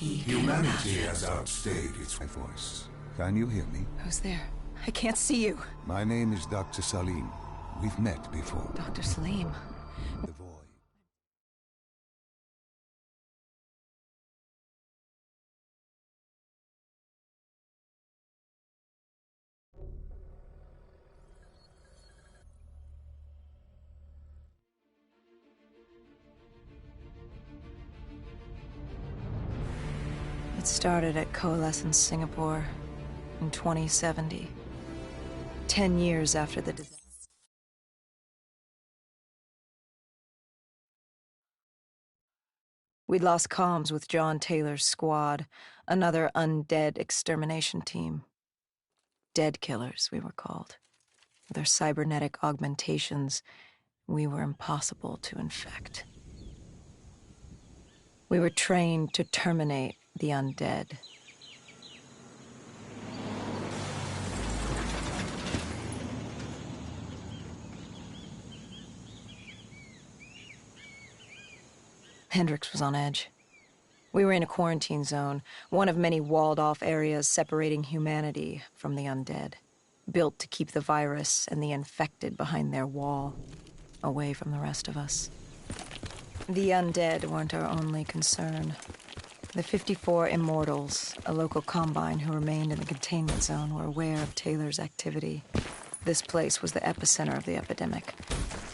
Humanity has outstayed its voice. Can you hear me? Who's there? I can't see you. My name is Dr. Salim. We've met before. Dr. Salim. The void. It started at Coalescence Singapore in 2070, 10 years after the disaster. We'd lost comms with John Taylor's squad, another undead extermination team. Dead killers, we were called. With our cybernetic augmentations, we were impossible to infect. We were trained to terminate the undead. Hendricks was on edge. We were in a quarantine zone, one of many walled-off areas separating humanity from the undead, built to keep the virus and the infected behind their wall, away from the rest of us. The undead weren't our only concern. The 54 Immortals, a local combine who remained in the containment zone, were aware of Taylor's activity. This place was the epicenter of the epidemic.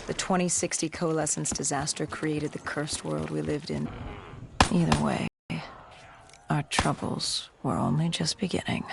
The 2060 Coalescence disaster created the cursed world we lived in. Either way, our troubles were only just beginning.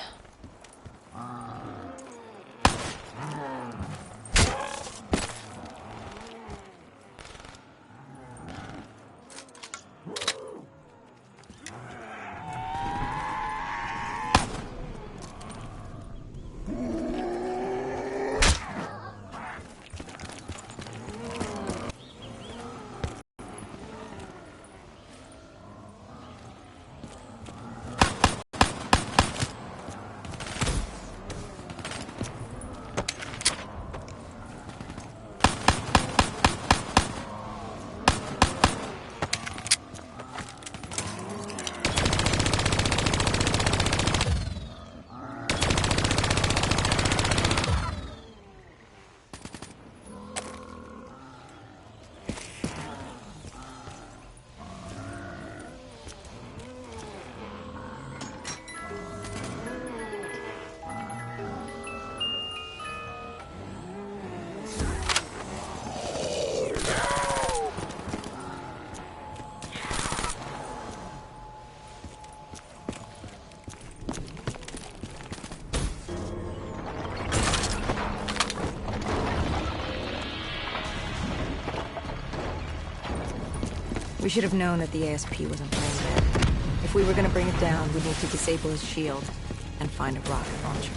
We should have known that the ASP wasn't playing dead. If we were gonna bring it down, we'd need to disable his shield and find a rocket launcher.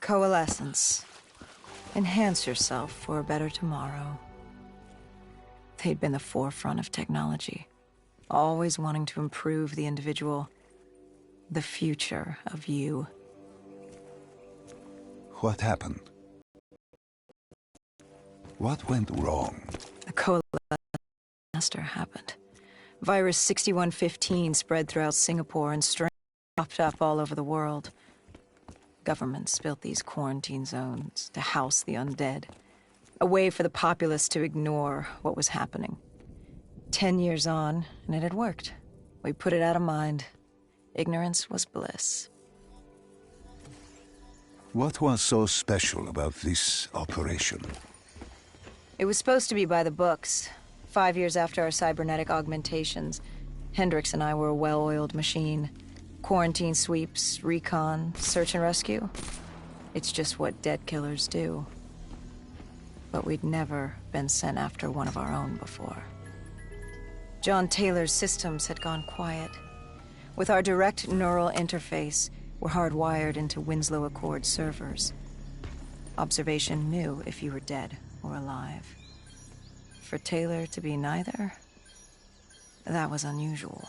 Coalescence. Enhance yourself for a better tomorrow. They'd been the forefront of technology, always wanting to improve the individual, the future of you. What happened? What went wrong? The Coalescence disaster happened. Virus 6115 spread throughout Singapore and strains popped up all over the world. Governments built these quarantine zones to house the undead, a way for the populace to ignore what was happening. 10 years on, and it had worked. We put it out of mind. Ignorance was bliss. What was so special about this operation? It was supposed to be by the books. 5 years after our cybernetic augmentations, Hendricks and I were a well-oiled machine. Quarantine sweeps, recon, search and rescue. It's just what dead killers do. But we'd never been sent after one of our own before. John Taylor's systems had gone quiet. With our direct neural interface, we're hardwired into Winslow Accord servers. Observation knew if you were dead or alive. For Taylor to be neither, that was unusual.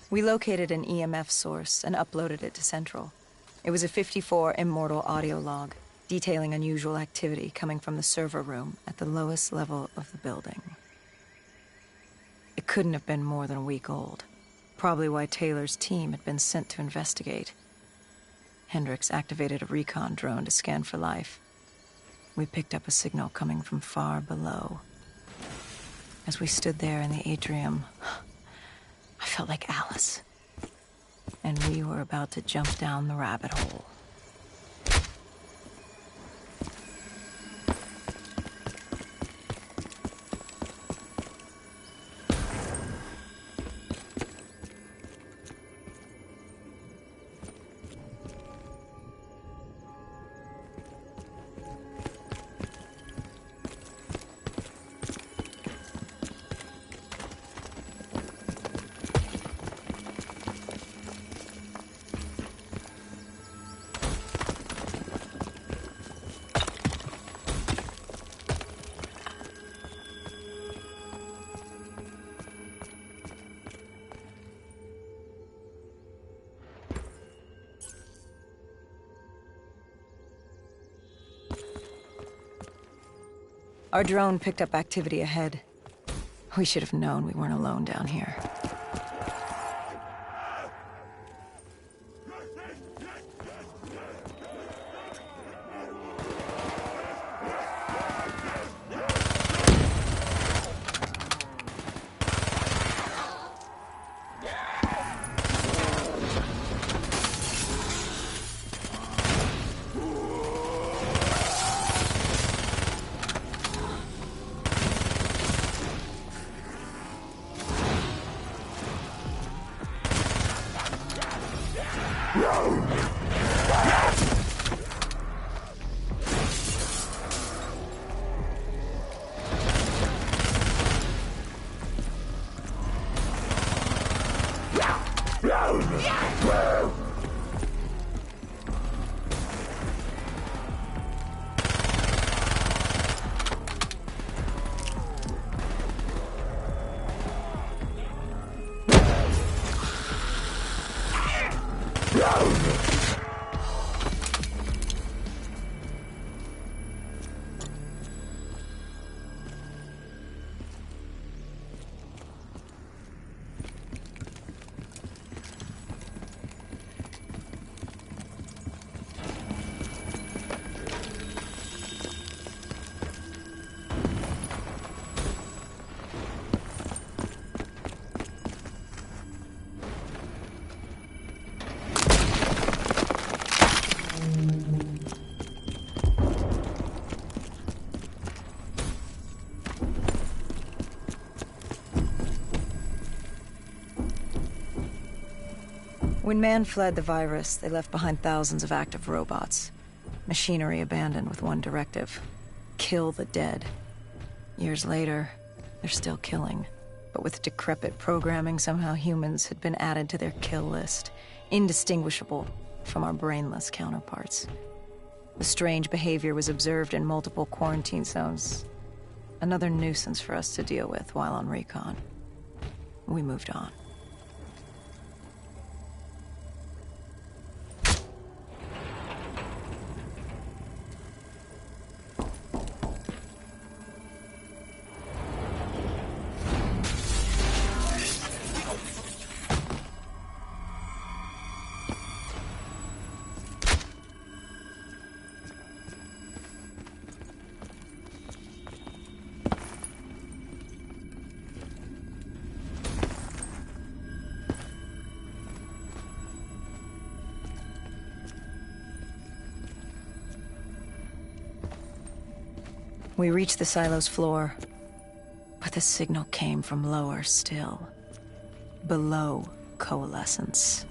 We located an EMF source and uploaded it to Central. It was a 54 immortal audio log, detailing unusual activity coming from the server room at the lowest level of the building. It couldn't have been more than a week old, probably why Taylor's team had been sent to investigate. Hendricks activated a recon drone to scan for life. We picked up a signal coming from far below. As we stood there in the atrium, I felt like Alice. And we were about to jump down the rabbit hole. Our drone picked up activity ahead. We should have known we weren't alone down here. When man fled the virus, they left behind thousands of active robots. Machinery abandoned with one directive: kill the dead. Years later, They're still killing. But with decrepit programming, somehow humans had been added to their kill list, indistinguishable from our brainless counterparts. The strange behavior was observed in multiple quarantine zones. Another nuisance for us to deal with while on recon. We moved on. We reached the silo's floor, but the signal came from lower still. Below coalescence.